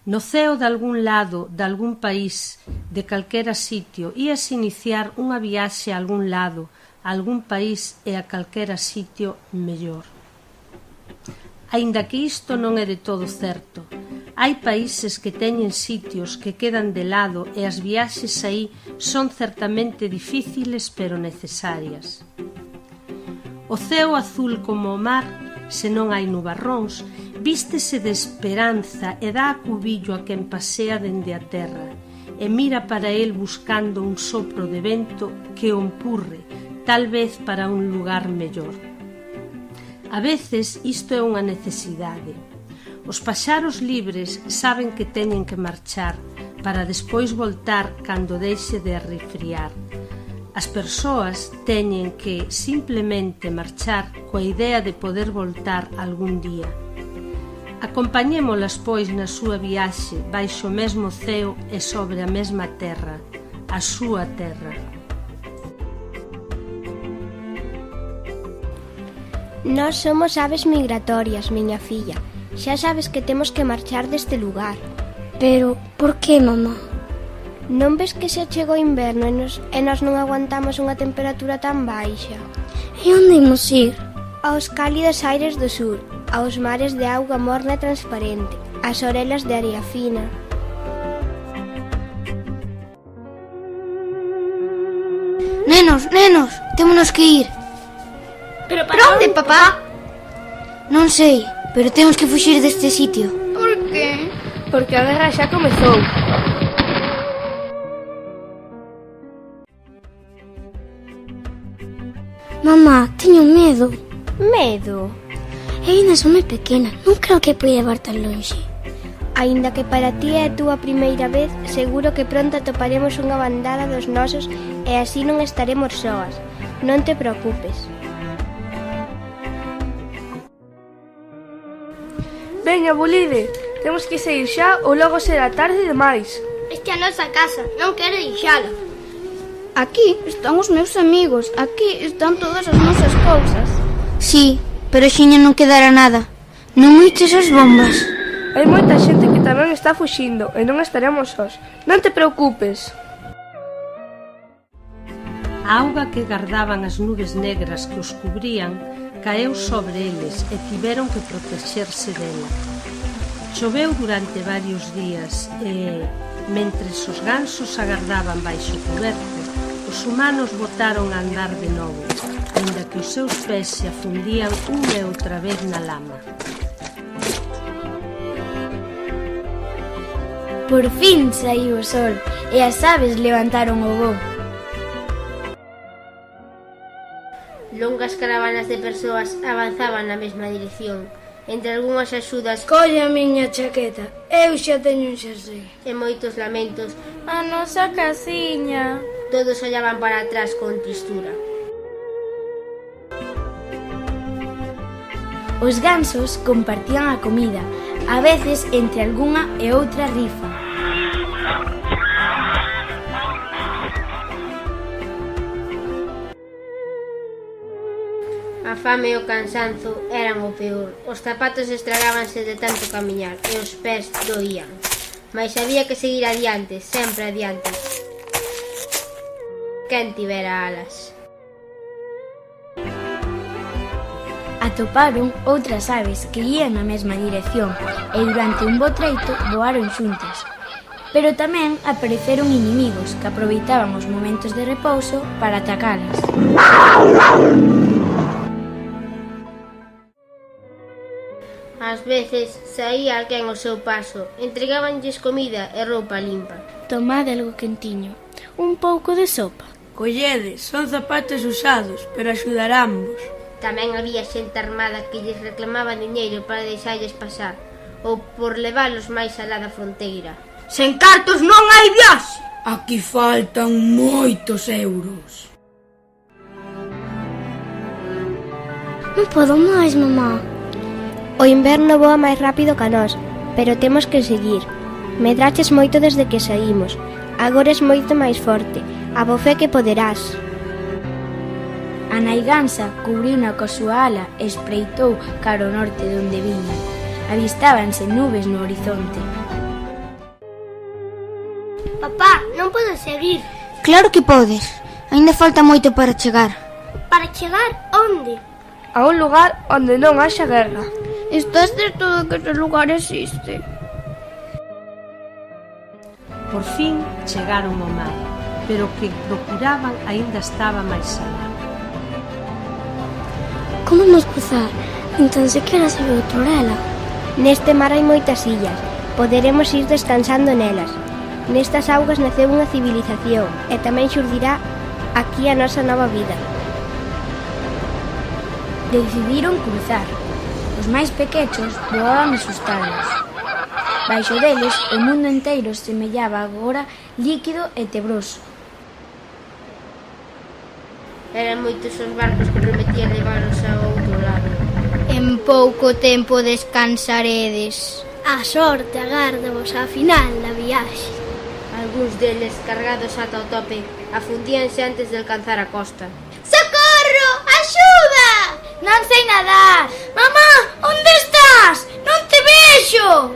No ceo de algún lado, de algún país, de calquera sitio, ías iniciar unha viaxe a algún lado, a algún país e a calquera sitio mellor. Aínda que isto non é de todo certo, hai países que teñen sitios que quedan de lado e as viaxes aí son certamente difíciles pero necesarias. O ceo azul como o mar, se non hai nubarróns, vístese de esperanza e dá acubillo a quen pasea dende a terra e mira para el buscando un sopro de vento que o empurre, tal vez para un lugar mellor. A veces isto é unha necesidade. Os paxaros libres saben que teñen que marchar para despois voltar cando deixe de arrefriar. As persoas teñen que simplemente marchar coa idea de poder voltar algún día. Acompañémolas, pois, na súa viaxe baixo o mesmo ceo e sobre a mesma terra, a súa terra. Nós somos aves migratorias, miña filla. Xa sabes que temos que marchar deste lugar. Pero, por que, mamá? Non ves que se chegou o inverno e nós non aguantamos unha temperatura tan baixa? E onde imos ir? Aos cálidos aires do sur, aos mares de auga morna e transparente, ás orelas de area fina. Nenos, témonos que ir. Pero para onde, papá? Non sei, pero temos que fuxir deste sitio. Por que? Porque a guerra xa comezou. Mamá, teño medo. Medo? E ainda son moi pequena, non creo que poida levar tan lonxe. Aínda que para ti é a túa primeira vez, seguro que pronto atoparemos unha bandada dos nosos e así non estaremos soas. Non te preocupes. Veña, Bulide, temos que sair xa ou logo será tarde demais. Esta é a nosa casa, non quero deixala. Aquí están os meus amigos, aquí están todas as nosas cousas. Sí, pero xiña non quedará nada. Non oíches as bombas? Hai moita xente que tamén está fuxindo e non estaremos sós. Non te preocupes. A auga que gardaban as nubes negras que os cubrían caeu sobre eles e tiveron que protexerse dela. Choveu durante varios días e, mentres os gansos agardaban baixo coberto, os humanos botaron a andar de novo, aínda que os seus pés se afundían unha e outra vez na lama. Por fin saiu o sol e as aves levantaron o voo. Longas caravanas de persoas avanzaban na mesma dirección. Entre algunhas axudas Colle a miña chaqueta, eu xa teño un xersei. e moitos lamentos, A nosa casiña. todos ollaban para atrás con tristura. Os gansos compartían a comida, a veces entre algunha e outra rifa. A fame e o cansanzo eran o peor. Os zapatos estragábanse de tanto camiñar e os pés doían. Mais había que seguir adiante, sempre adiante. Quen tivera alas. Atoparon outras aves que ían na mesma dirección e durante un bo treito voaron xuntas. Pero tamén apareceron inimigos que aproveitaban os momentos de repouso para atacalas. Ás veces saía alguén ao seu paso, entregábanlles comida e roupa limpa. Tomade algo quentiño, un pouco de sopa. Colledes, son zapatos usados, pero axudarámos. Tamén había xente armada que lles reclamaba diñeiro para deixarlles pasar ou por leválos máis alá da fronteira. Sen cartos non hai viaxe. Aquí faltan moitos euros. Non podo máis, mamá. O inverno voa máis rápido que nós, pero temos que seguir. Medraches moito desde que saímos. Agora és moito máis forte. Abofé que poderás. A naigansa cubriuna coa súa ala e espreitou cara ao norte de onde viña. Avistábanse nubes no horizonte. Papá, non podo seguir. Claro que podes. Aínda falta moito para chegar. Para chegar onde? A un lugar onde non haxa guerra. Estás certo de que ese lugar existe? Por fin chegaron ao mar, pero o que procuraban aínda estaba máis alá. Como nos cruzar? Entón sequera se ve outrorela. Neste mar hai moitas illas. Poderemos ir descansando nelas. Nestas augas naceu unha civilización e tamén xurdirá aquí a nosa nova vida. Decidiron cruzar. Os máis pequechos voaban asustados. Baixo deles, o mundo enteiro semellaba agora líquido e tebroso. Eran moitos os barcos que prometían levaros a outro lado. En pouco tempo descansaredes. A sorte agárdavos á final da viaxe. Algúns deles, cargados ata o tope, afundíanse antes de alcanzar a costa. Socorro! Axuda! Non sei nadar. Mamá, onde estás? Non te vexo.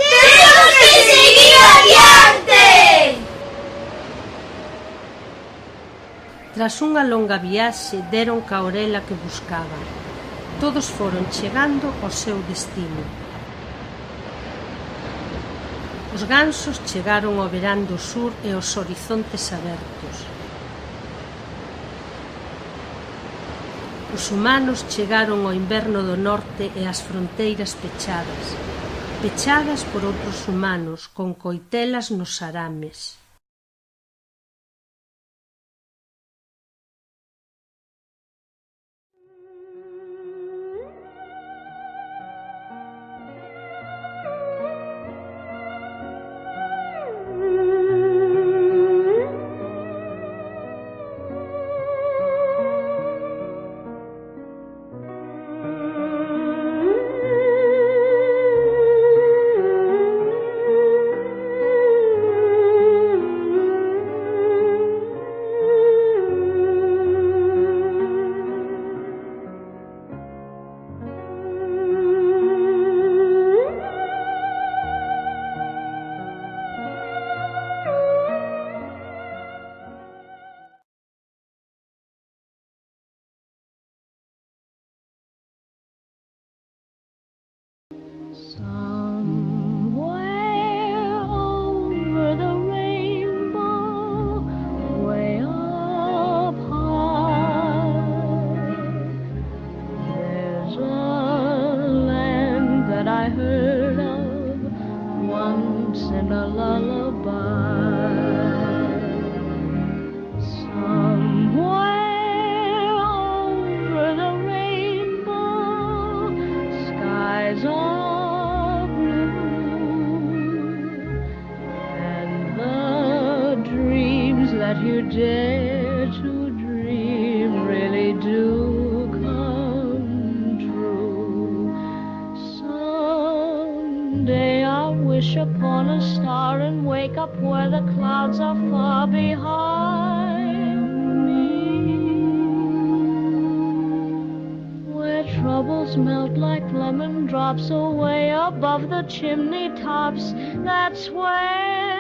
Temos que seguir adiante! Tras unha longa viaxe deron ca orela que buscaban. Todos foron chegando ao seu destino. Os gansos chegaron ao verán do sur e os horizontes abertos. Os humanos chegaron ao inverno do norte e as fronteiras pechadas por outros humanos con coitelas nos arames. You dare to dream really do come true. Someday I'll wish upon a star and wake up where the clouds are far behind me, where troubles melt like lemon drops away above the chimney tops. That's where